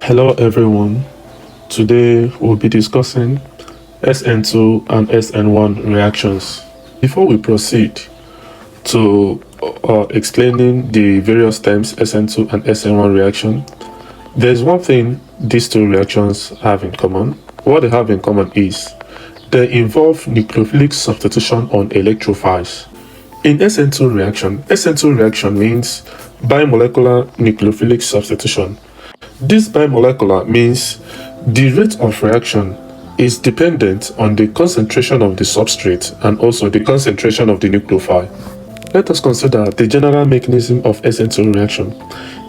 Hello everyone, today we'll be discussing SN2 and SN1 reactions. Before we proceed to explaining the various terms SN2 and SN1 reaction, there's one thing these two reactions have in common. What they have in common is they involve nucleophilic substitution on electrophiles. In SN2 reaction means bimolecular nucleophilic substitution. This bimolecular means the rate of reaction is dependent on the concentration of the substrate and also the concentration of the nucleophile. Let us consider the general mechanism of SN2 reaction.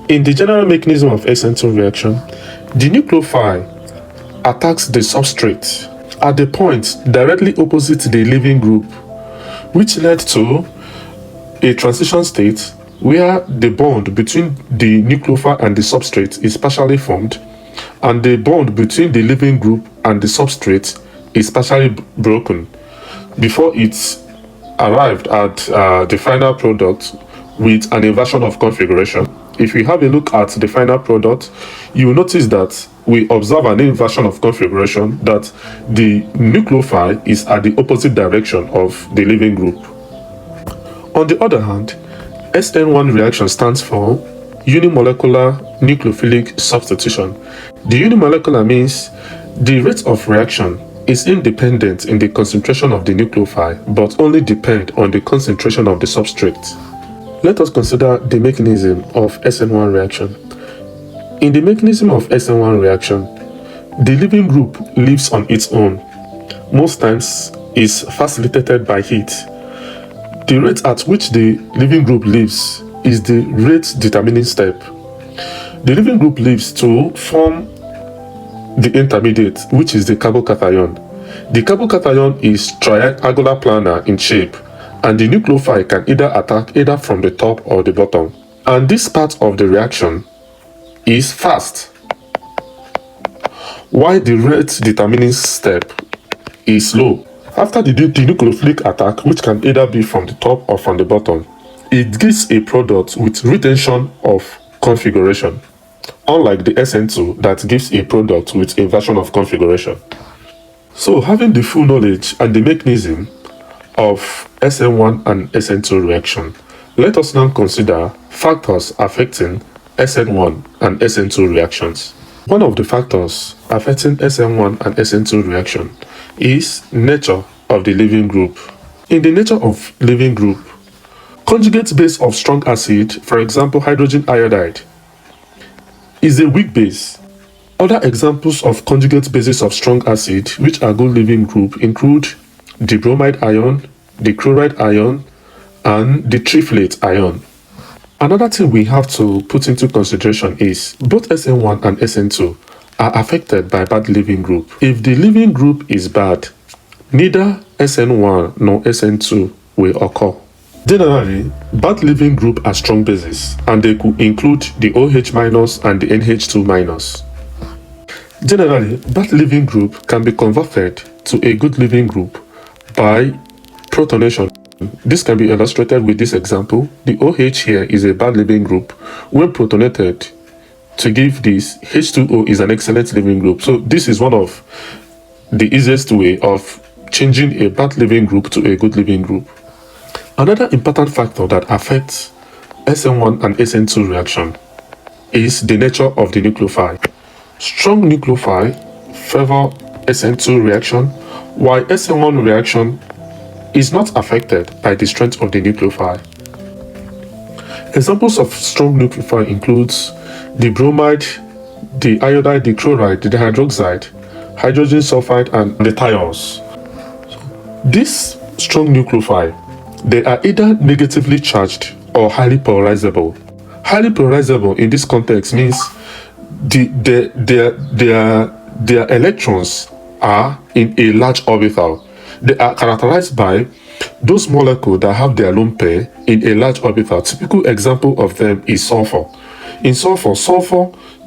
In the general mechanism of SN2 reaction, the nucleophile attacks the substrate at the point directly opposite the leaving group, which led to a transition state where the bond between the nucleophile and the substrate is partially formed, and the bond between the leaving group and the substrate is partially broken before it arrived at the final product with an inversion of configuration. If we have a look at the final product, you will notice that we observe an inversion of configuration, that the nucleophile is at the opposite direction of the leaving group. On the other hand, SN1 reaction stands for unimolecular nucleophilic substitution. The unimolecular means the rate of reaction is independent in the concentration of the nucleophile, but only depend on the concentration of the substrate. Let us consider the mechanism of SN1 reaction. In the mechanism of SN1 reaction, the leaving group lives on its own. Most times is facilitated by heat. The rate at which the leaving group lives is the rate determining step. The leaving group lives to form the intermediate, which is the carbocation. The carbocation is triangular planar in shape, and the nucleophile can either attack either from the top or the bottom. And this part of the reaction is fast, while the rate determining step is slow. After the nucleophilic attack, which can either be from the top or from the bottom, it gives a product with retention of configuration, unlike the SN2 that gives a product with inversion of configuration. So, having the full knowledge and the mechanism of SN1 and SN2 reaction, let us now consider factors affecting SN1 and SN2 reactions. One of the factors affecting SN1 and SN2 reaction is nature of the leaving group. In the nature of leaving group, conjugate base of strong acid, for example hydrogen iodide, is a weak base. Other examples of conjugate bases of strong acid which are good leaving group include the bromide ion, the chloride ion, and the triflate ion. Another thing we have to put into consideration is both SN1 and SN2 are affected by bad leaving group. If the leaving group is bad, neither SN1 nor SN2 will occur. Generally, bad leaving group are strong bases, and they could include the OH- and the NH2-. Generally, bad leaving group can be converted to a good leaving group by protonation. This can be illustrated with this example. The OH here is a bad leaving group. When protonated to give this, H2O is an excellent leaving group. So this is one of the easiest way of changing a bad leaving group to a good leaving group. Another important factor that affects SN1 and SN2 reaction is the nature of the nucleophile. Strong nucleophile favor SN2 reaction, while SN1 reaction is not affected by the strength of the nucleophile. Examples of strong nucleophile includes the bromide, the iodide, the chloride, the hydroxide, hydrogen sulfide, and the thiols. This strong nucleophile, they are either negatively charged or highly polarizable. Highly polarizable in this context means their electrons are in a large orbital. They are characterized by those molecules that have their lone pair in a large orbital. Typical example of them is sulfur. In sulfur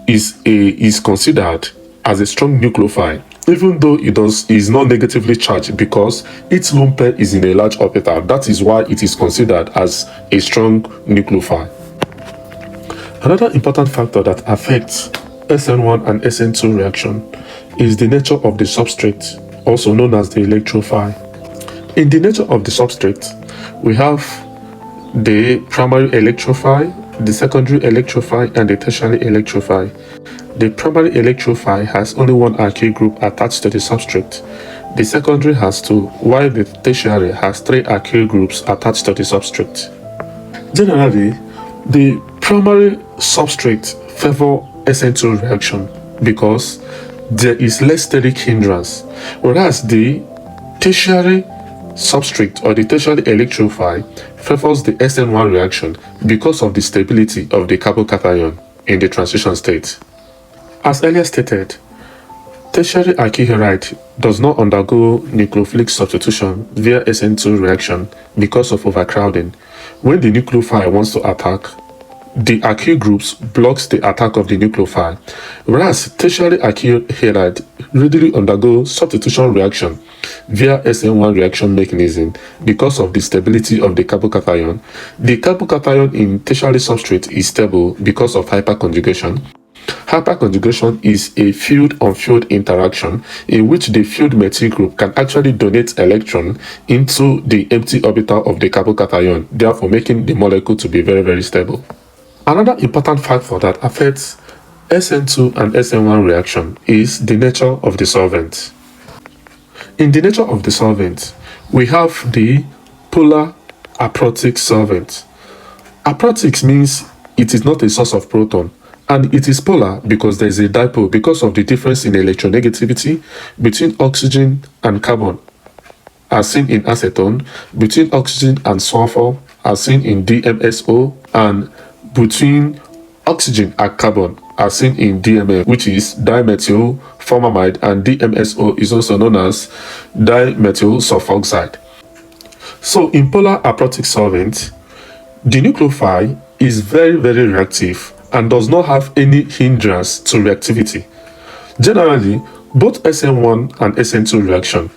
is considered as a strong nucleophile, even though it is not negatively charged because its lone pair is in a large orbital. That is why it is considered as a strong nucleophile. Another important factor that affects SN1 and SN2 reaction is the nature of the substrate, also known as the electrophile. In the nature of the substrate, we have the primary electrophile, the secondary electrophile, and the tertiary electrophile. The primary electrophile has only one alkyl group attached to the substrate. The secondary has two, while the tertiary has three alkyl groups attached to the substrate. Generally, the primary substrate favor SN2 reaction because there is less steric hindrance, whereas the tertiary substrate or the tertiary electrophile favors the SN1 reaction because of the stability of the carbocation in the transition state. As earlier stated, tertiary alkyl halide does not undergo nucleophilic substitution via SN2 reaction because of overcrowding. When the nucleophile wants to attack, the alkyl groups blocks the attack of the nucleophile, whereas tertiary alkyl halide readily undergo substitution reaction via SN1 reaction mechanism because of the stability of the carbocation. The carbocation in tertiary substrate is stable because of hyperconjugation. Hyperconjugation is a field-on-field interaction in which the field methyl group can actually donate electron into the empty orbital of the carbocation, therefore making the molecule to be very stable. Another important factor that affects SN2 and SN1 reaction is the nature of the solvent. In the nature of the solvent, we have the polar aprotic solvent. Aprotic means it is not a source of proton, and it is polar because there is a dipole because of the difference in electronegativity between oxygen and carbon, as seen in acetone, between oxygen and sulfur, as seen in DMSO, and between oxygen and carbon, as seen in DMF, which is dimethyl formamide, and DMSO is also known as dimethyl sulfoxide. So in polar aprotic solvent, the nucleophile is very reactive and does not have any hindrance to reactivity. Generally, both SN1 and SN2 reaction,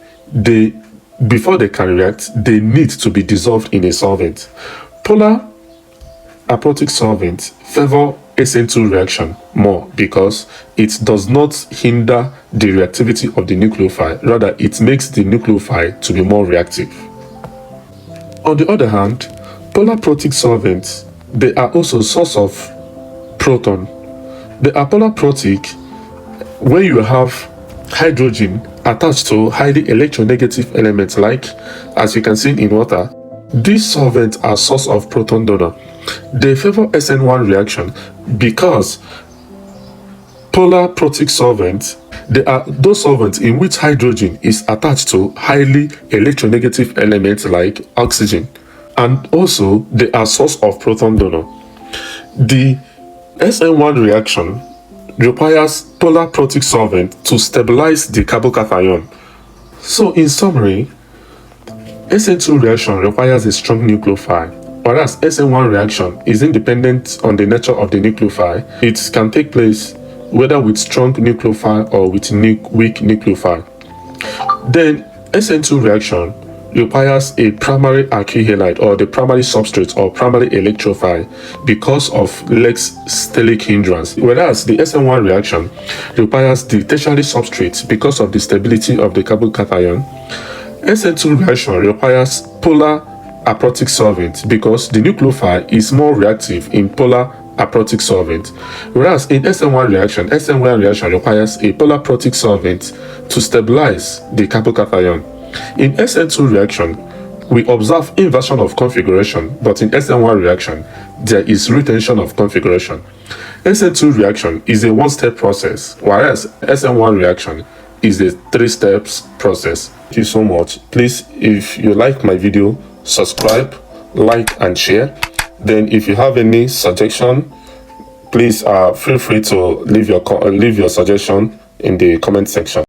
before they can react, they need to be dissolved in a solvent. Polar aprotic solvent favor SN2 reaction more because it does not hinder the reactivity of the nucleophile, rather it makes the nucleophile to be more reactive. On the other hand, polar aprotic solvents, they are also source of proton. They are polar aprotic when you have hydrogen attached to highly electronegative elements, like as you can see in water. These solvents are source of proton donor. They favor SN1 reaction because polar aprotic solvents, they are those solvents in which hydrogen is attached to highly electronegative elements like oxygen, and also they are source of proton donor. The SN1 reaction requires polar aprotic solvent to stabilize the carbocation. So in summary, SN2 reaction requires a strong nucleophile, whereas SN1 reaction is independent on the nature of the nucleophile. It can take place whether with strong nucleophile or with weak nucleophile. Then SN2 reaction requires a primary alkyl halide or the primary substrate or primary electrophile because of less steric hindrance, whereas the SN1 reaction requires the tertiary substrate because of the stability of the carbocation. SN2 reaction requires polar aprotic solvent because the nucleophile is more reactive in polar aprotic solvent, whereas in SN1 reaction requires a polar aprotic solvent to stabilize the carbocation. In SN2 reaction, we observe inversion of configuration, but in SN1 reaction, there is retention of configuration. SN2 reaction is a one-step process, whereas SN1 reaction is a three-steps process. Thank you so much. Please, if you like my video, subscribe, like, and share. Then if you have any suggestion, please feel free to leave your suggestion in the comment section.